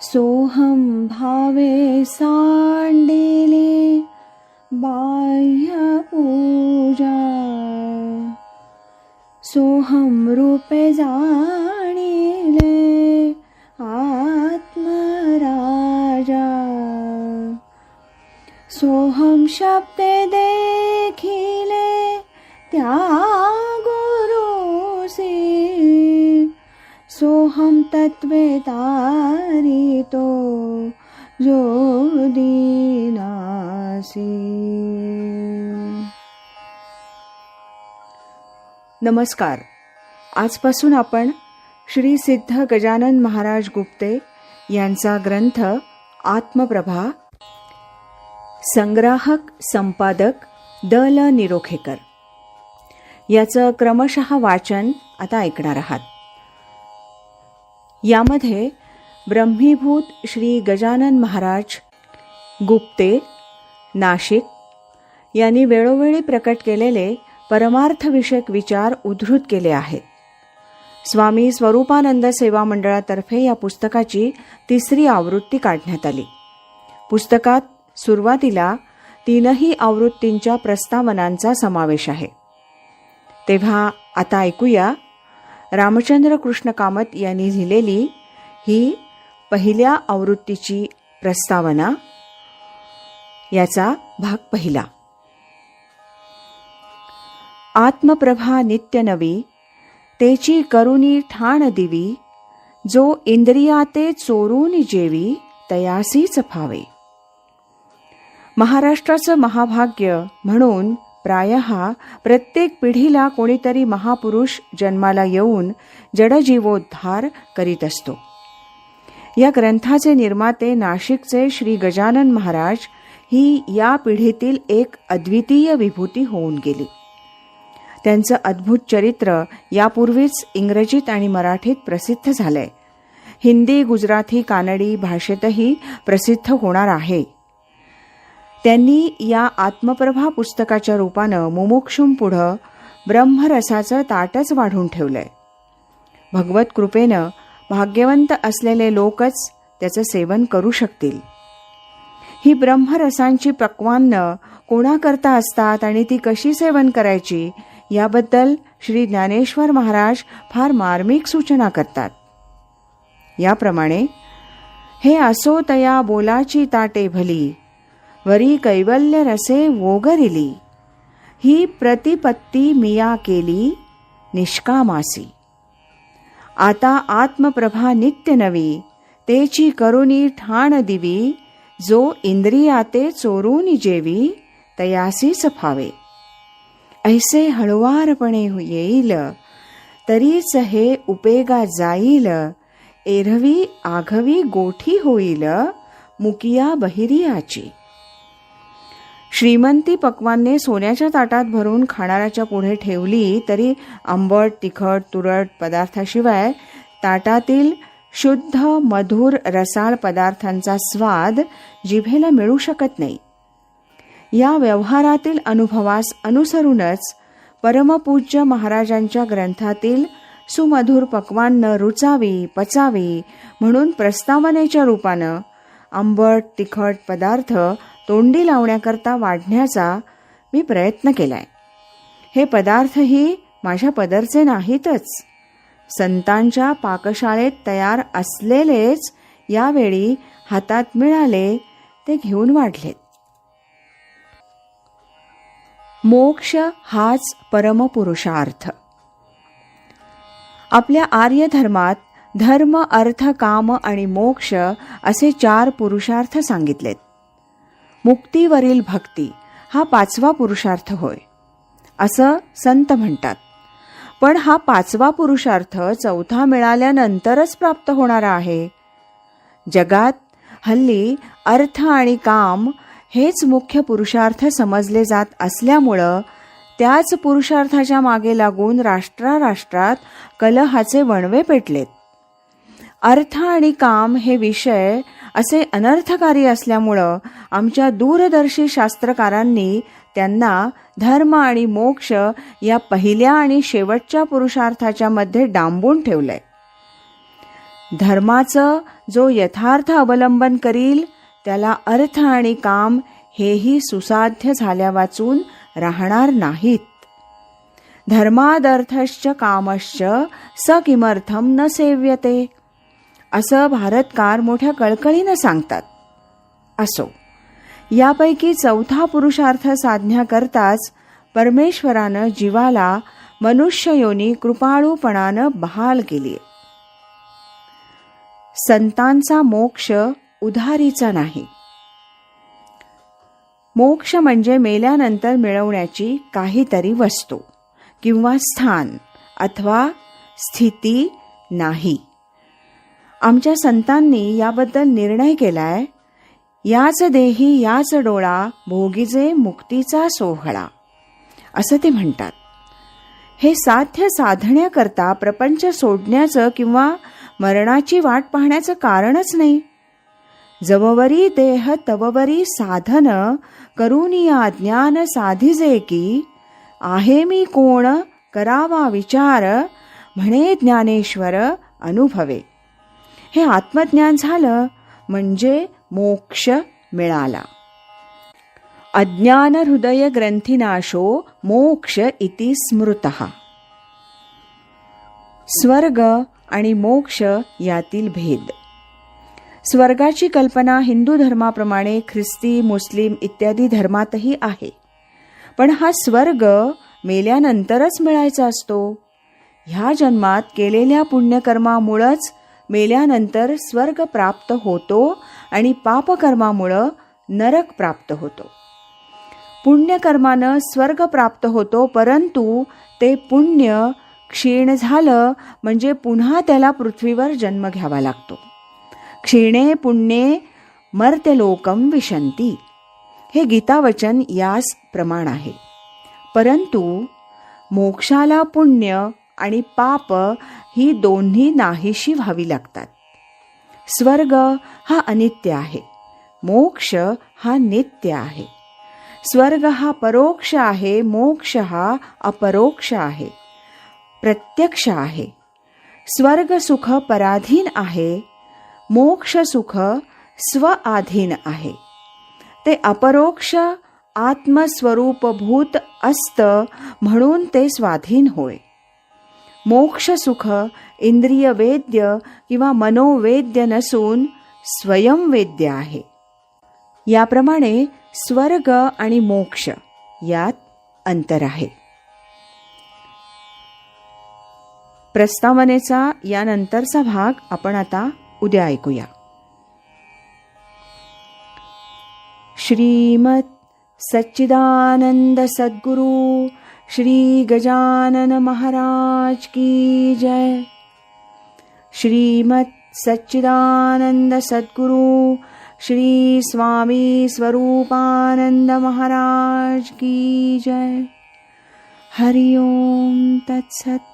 सोहम भावे सांडिले बाह्य पूजा, सोहम रूपे जाणिले आत्मराजा, सोहम शब्दे देखिले त्या गुरुसी, सोहम तत्वे तारितो जो दीनासी. नमस्कार. आजपासून आपण श्री सिद्ध गजानन महाराज गुप्ते यांचा ग्रंथ आत्मप्रभा, संग्राहक संपादक द ल निरोखेकर याचं क्रमशः वाचन आता ऐकणार आहात. यामध्ये ब्रह्मीभूत श्री गजानन महाराज गुप्ते नाशिक यांनी वेळोवेळी प्रकट केलेले परमार्थविषयक विचार उद्धृत केले आहेत. स्वामी स्वरूपानंद सेवा मंडळातर्फे या पुस्तकाची 3री आवृत्ती काढण्यात आली. पुस्तकात सुरुवातीला 3ही आवृत्तींच्या प्रस्तावनांचा समावेश आहे. तेव्हा आता ऐकूया रामचंद्र कृष्ण कामत यांनी लिहिलेली ही पहिल्या आवृत्तीची प्रस्तावना, याचा भाग पहिला. आत्मप्रभा नित्य नवी, तेची करुणी ठाण दिवी, जो इंद्रियाते चोरून जेवी, तयासीच फावे. महाराष्ट्राचं महाभाग्य म्हणून प्रायः प्रत्येक पिढीला कोणीतरी महापुरुष जन्माला येऊन जडजीवोद्धार करीत असतो. या ग्रंथाचे निर्माते नाशिकचे श्री गजानन महाराज ही या पिढीतील एक अद्वितीय विभूती होऊन गेली. त्यांचं अद्भुत चरित्र यापूर्वीच इंग्रजीत आणि मराठीत प्रसिद्ध झालंय. हिंदी, गुजराती, कानडी भाषेतही प्रसिद्ध होणार आहे. त्यांनी या आत्मप्रभा पुस्तकाच्या रूपानं मुमुक्षूंपुढं ब्रह्मरसाचं ताटच वाढून ठेवलंय. भगवत कृपेनं भाग्यवंत असलेले लोकच त्याचं सेवन करू शकतील. ही ब्रह्मरसांची पक्वान्न कोणाकरता असतात आणि ती कशी सेवन करायची याबद्दल श्री ज्ञानेश्वर महाराज फार मार्मिक सूचना करतात. याप्रमाणे, हे असो तया बोलाची ताटे भली, वरी कैवल्य रसे वोगरिली, ही प्रतिपत्ती मिया केली निष्कामासी. आता आत्मप्रभा नित्य नवी, तेची करुणी ठाण दिवी, जो इंद्रियाते चोरून जेवी, तयासीच फावे. ऐसे हळुवारपणे येईल, तरीच हे उपेगा जाईल, एरवी आघवी गोठी होईल, मुकिया बहिरियाची. श्रीमंती पक्वान्ने सोन्याच्या ताटात भरून खाणाऱ्याच्या पुढे ठेवली तरी आंबट, तिखट, तुरट पदार्थाशिवाय ताटातील शुद्ध मधुर रसाळ पदार्थांचा स्वाद जिभेला मिळू शकत नाही. या व्यवहारातील अनुभवास अनुसरूनच परमपूज्य महाराजांच्या ग्रंथातील सुमधुर पक्वान्न रुचावी, पचावी म्हणून प्रस्तावनेच्या रूपानं आंबट, तिखट पदार्थ तोंडी लावण्याकरता वाढण्याचा मी प्रयत्न केलाय. हे पदार्थही माझ्या पदरचे नाहीतच, संतांच्या पाकशाळेत तयार असलेलेच यावेळी हातात मिळाले ते घेऊन वाढलेत. मोक्ष हाच परमपुरुषार्थ. आपल्या आर्य धर्मात धर्म, अर्थ, काम आणि मोक्ष असे 4 पुरुषार्थ सांगितलेत. मुक्तीवरील भक्ती हा 5वा पुरुषार्थ होय, असं संत म्हणतात. पण हा 5वा पुरुषार्थ 4था मिळाल्यानंतरच प्राप्त होणारा आहे. जगात हल्ली अर्थ आणि काम हेच मुख्य पुरुषार्थ समजले जात असल्यामुळं त्याच पुरुषार्थाच्या मागे लागून राष्ट्रात कलहाचे वणवे पेटलेत. अर्थ आणि काम हे विषय असे अनर्थकारी असल्यामुळं आमच्या दूरदर्शी शास्त्रकारांनी त्यांना धर्म आणि मोक्ष या पहिल्या आणि शेवटच्या पुरुषार्थाच्या मध्ये डांबून ठेवलंय. धर्माचं जो यथार्थ अवलंबन करील त्याला अर्थ आणि काम हेही सुसाध्य झाल्या वाचून राहणार नाहीत. धर्मादर्थश्च कामश्च स किमर्थम न सेव्यते असं भारतकार मोठ्या कळकळीनं सांगतात. असो, यापैकी चौथा पुरुषार्थ साधण्याकरताच परमेश्वरानं जीवाला मनुष्ययोनी कृपाळूपणानं बहाल केली. संतांचा मोक्ष उधारीचा नाही. मोक्ष म्हणजे मेल्यानंतर मिळवण्याची काहीतरी वस्तू किंवा स्थान अथवा स्थिती नाही. आमच्या संतांनी याबद्दल निर्णय केलाय, याच देही याच डोळा भोगीजे मुक्तीचा सोहळा असं ते म्हणतात. हे साध्य साधण्याकरता प्रपंच सोडण्याचं किंवा मरणाची वाट पाहण्याचं कारणच नाही. जववरी देह तववरी साधन करुनिया ज्ञान साधिजे की आहे मी कोण करावा विचार म्हणे ज्ञानेश्वर अनुभवे. हे आत्मज्ञान झालं म्हणजे मोक्ष मिळाला. अज्ञान हृदय ग्रंथीनाशो मोक्ष इति स्मृतः. स्वर्ग आणि मोक्ष यातील भेद. स्वर्गाची कल्पना हिंदू धर्माप्रमाणे ख्रिस्ती, मुस्लिम इत्यादी धर्मातही आहे. पण हा स्वर्ग मेल्यानंतरच मिळायचा असतो. ह्या जन्मात केलेल्या पुण्यकर्मामुळंच मेल्यानंतर स्वर्ग प्राप्त होतो आणि पापकर्मामुळं नरक प्राप्त होतो. पुण्यकर्मानं स्वर्ग प्राप्त होतो, परंतु ते पुण्य क्षीण झालं म्हणजे पुन्हा त्याला पृथ्वीवर जन्म घ्यावा लागतो. क्षीणे पुण्ये मर्त्यलोकम विशंती हे गीतावचन यास प्रमाण आहे. परंतु मोक्षाला पुण्य आणि पाप ही दोन्ही नाहीशी व्हावी लागतात. स्वर्ग हा अनित्य आहे, मोक्ष हा नित्य आहे. स्वर्ग हा परोक्ष आहे, मोक्ष हा अपरोक्ष आहे, प्रत्यक्ष आहे. स्वर्ग सुख पराधीन आहे, मोक्ष सुख स्वआधीन आहे. ते अपरोक्ष आत्मस्वरूपभूत असतं म्हणून ते स्वाधीन होय. मोक्ष सुख इंद्रिय वेद्य किंवा मनोवेद्य नसून स्वयंवेद्य आहे. याप्रमाणे स्वर्ग आणि मोक्ष यात अंतर आहे. प्रस्तावनेचा यानंतरचा भाग आपण आता उद्या ऐकूया. श्रीमद सच्चिदानंद सद्गुरु श्री गजानन महाराज की जय. श्रीमद सच्चिदानंद सद्गुरु श्री स्वामी स्वरूपानंद महाराज की जय. हरि ओम तत्सत.